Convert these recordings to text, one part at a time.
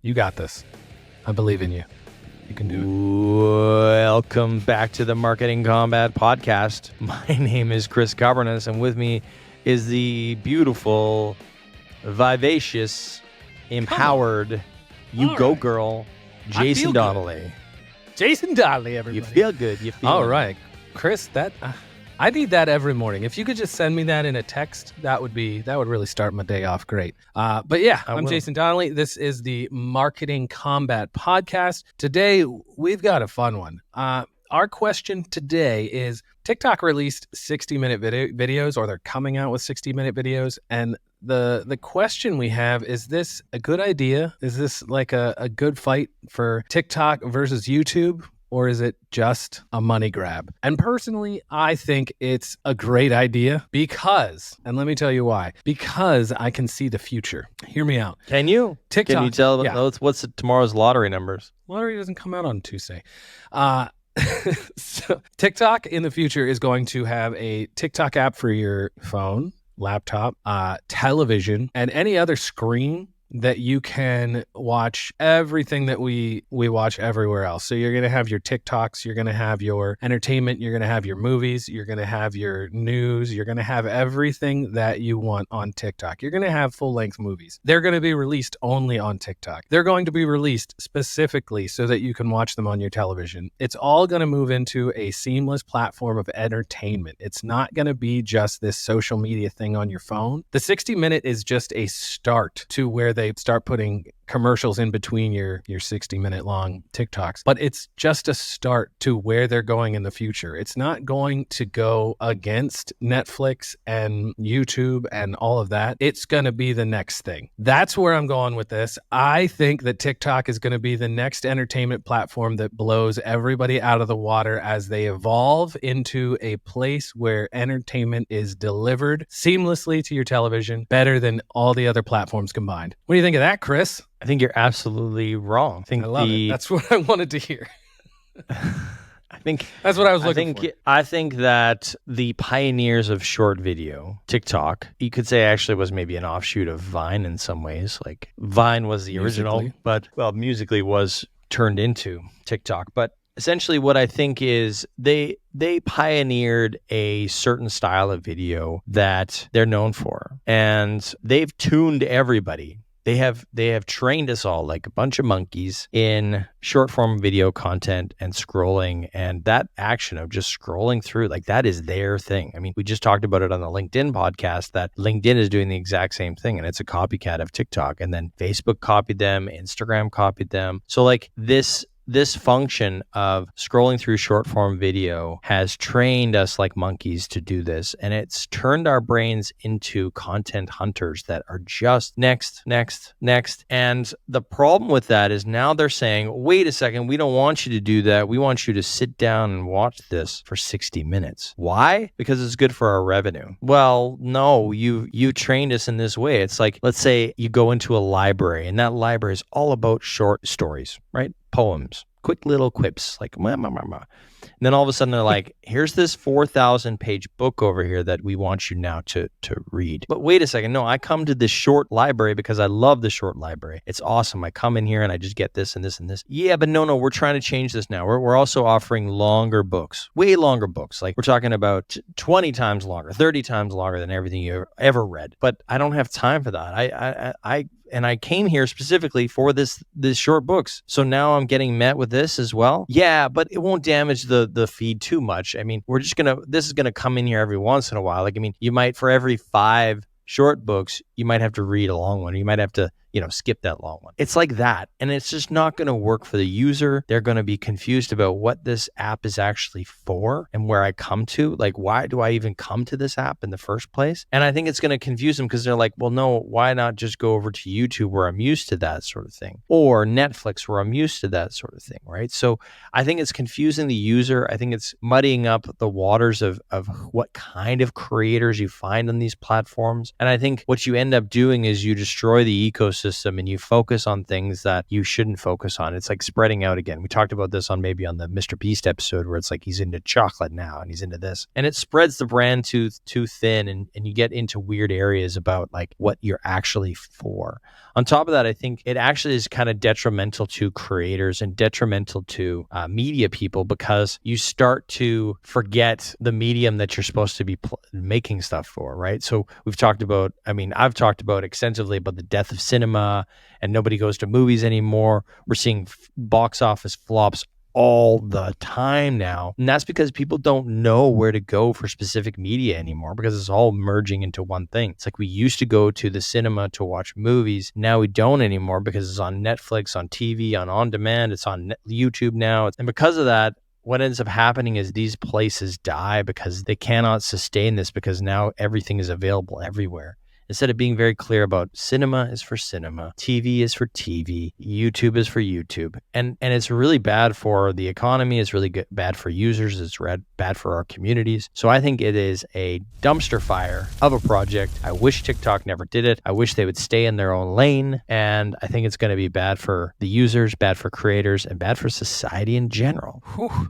You got this. I believe in you. You can do it. Welcome back to the Marketing Combat Podcast. My name is Chris Governance, and with me is the beautiful, vivacious, empowered, girl, Jason Donnelly. Jason Donnelly, everybody. You feel good. You feel All good. right. Chris, I need that every morning. If you could just send me that in a text, that would really start my day off great. But yeah, I'm Jason Donnelly. This is the Marketing Combat Podcast. Today, we've got a fun one. Our question today is, TikTok released 60-minute videos, or they're coming out with 60-minute videos, and the question we have, is this a good idea? Is this like a good fight for TikTok versus YouTube? Or is it just a money grab? And personally, I think it's a great idea because, and let me tell you why, because I can see the future. Hear me out. Can you? TikTok. Can you tell what's tomorrow's lottery numbers? Lottery doesn't come out on Tuesday. So TikTok in the future is going to have a TikTok app for your phone, laptop, television, and any other screen that you can watch everything that we watch everywhere else. So you're going to have your TikToks, you're going to have your entertainment, you're going to have your movies, you're going to have your news, you're going to have everything that you want on TikTok. You're going to have full-length movies. They're going to be released only on TikTok. They're going to be released specifically so that you can watch them on your television. It's all going to move into a seamless platform of entertainment. It's not going to be just this social media thing on your phone. The 60-minute is just a start to where they start putting commercials in between your 60-minute long TikToks. But it's just a start to where they're going in the future. It's not going to go against Netflix and YouTube and all of that. It's going to be the next thing. That's where I'm going with this. I think that TikTok is going to be the next entertainment platform that blows everybody out of the water as they evolve into a place where entertainment is delivered seamlessly to your television, better than all the other platforms combined. What do you think of that, Chris? I think you're absolutely wrong. I love it. That's what I wanted to hear. I think that's what I was looking for. I think that the pioneers of short video, TikTok, you could say actually was maybe an offshoot of Vine in some ways. Like Vine was the original, but musically was turned into TikTok. But essentially what I think is they pioneered a certain style of video that they're known for, and they've tuned everybody. They have trained us all like a bunch of monkeys in short form video content and scrolling, and that action of just scrolling through, like that is their thing. I mean, we just talked about it on the LinkedIn podcast that LinkedIn is doing the exact same thing, and it's a copycat of TikTok. And then Facebook copied them, Instagram copied them. So like this function of scrolling through short form video has trained us like monkeys to do this, and it's turned our brains into content hunters that are just next. And the problem with that is now they're saying, wait a second, we don't want you to do that. We want you to sit down and watch this for 60 minutes. Why? Because it's good for our revenue. Well, no, you trained us in this way. It's like, let's say you go into a library, and that library is all about short stories, right? Poems, quick little quips, like ma, ma, ma, ma. And then all of a sudden they're like, here's this 4,000 page book over here that we want you now to read. But wait a second, no, I come to this short library because I love the short library. It's awesome. I come in here and I just get this and this and this. Yeah, but no, we're trying to change this now. We're also offering longer books, way longer books. Like we're talking about 20 times longer, 30 times longer than everything you ever read. But I don't have time for that. I came here specifically for this short books. So now I'm getting met with this as well. Yeah, but it won't damage the feed too much. I mean, this is gonna come in here every once in a while. Like, I mean, you might, for every 5 short books, you might have to read a long one. You might have to, skip that long one. It's like that. And it's just not going to work for the user. They're going to be confused about what this app is actually for and where I come to. Like, why do I even come to this app in the first place? And I think it's going to confuse them because they're like, well, no, why not just go over to YouTube where I'm used to that sort of thing? Or Netflix where I'm used to that sort of thing, right? So I think it's confusing the user. I think it's muddying up the waters of what kind of creators you find on these platforms. And I think what you end up doing is you destroy the ecosystem ecosystem and you focus on things that you shouldn't focus on. It's like spreading out again. We talked about this on maybe on the Mr. Beast episode where it's like he's into chocolate now and he's into this. And it spreads the brand too thin and you get into weird areas about like what you're actually for. On top of that, I think it actually is kind of detrimental to creators and detrimental to media people because you start to forget the medium that you're supposed to be making stuff for, right? So I've talked about extensively about the death of cinema and nobody goes to movies anymore. We're seeing box office flops all the time now. And that's because people don't know where to go for specific media anymore because it's all merging into one thing. It's like we used to go to the cinema to watch movies. Now we don't anymore because it's on Netflix, on TV, on demand. It's on YouTube now. And because of that, what ends up happening is these places die because they cannot sustain this because now everything is available everywhere. Instead of being very clear about cinema is for cinema, TV is for TV, YouTube is for YouTube. And it's really bad for the economy. It's really bad for users. It's bad for our communities. So I think it is a dumpster fire of a project. I wish TikTok never did it. I wish they would stay in their own lane. And I think it's going to be bad for the users, bad for creators, and bad for society in general.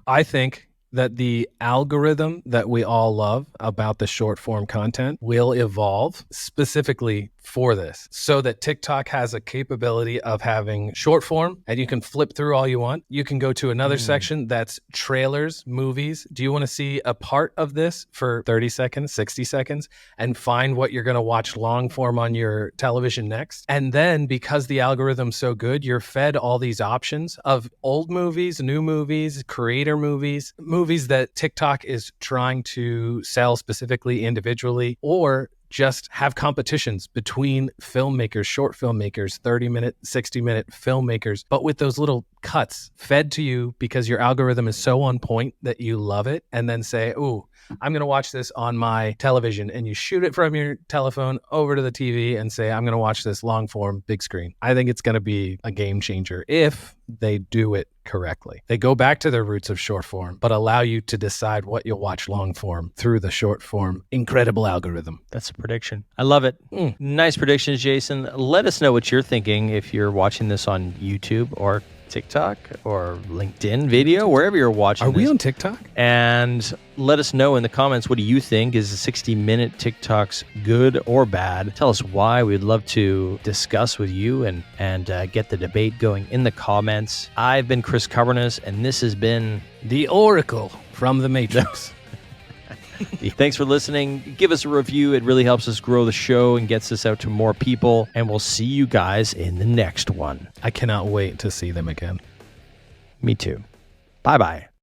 I think that the algorithm that we all love about the short form content will evolve specifically for this so that TikTok has a capability of having short form and you can flip through all you want. You can go to another section that's trailers, movies. Do you want to see a part of this for 30 seconds, 60 seconds and find what you're going to watch long form on your television next? And then because the algorithm's so good, you're fed all these options of old movies, new movies, creator movies, movies that TikTok is trying to sell specifically individually, or just have competitions between filmmakers, short filmmakers, 30-minute, 60-minute filmmakers, but with those little cuts fed to you because your algorithm is so on point that you love it, and then say, ooh, I'm going to watch this on my television, and you shoot it from your telephone over to the TV and say, I'm going to watch this long form, big screen. I think it's going to be a game changer if they do it correctly. They go back to their roots of short form, but allow you to decide what you'll watch long form through the short form incredible algorithm. That's a prediction. I love it. Nice predictions, Jason. Let us know what you're thinking if you're watching this on YouTube or TikTok or LinkedIn video, wherever you're watching Are this. we on TikTok? And let us know in the comments, what do you think? Is the 60-minute TikToks good or bad? Tell us why. We'd love to discuss with you and get the debate going in the comments. I've been Chris Coverness, and this has been The Oracle from the Matrix. Thanks for listening. Give us a review. It really helps us grow the show and gets us out to more people. And we'll see you guys in the next one. I cannot wait to see them again. Me too. Bye-bye.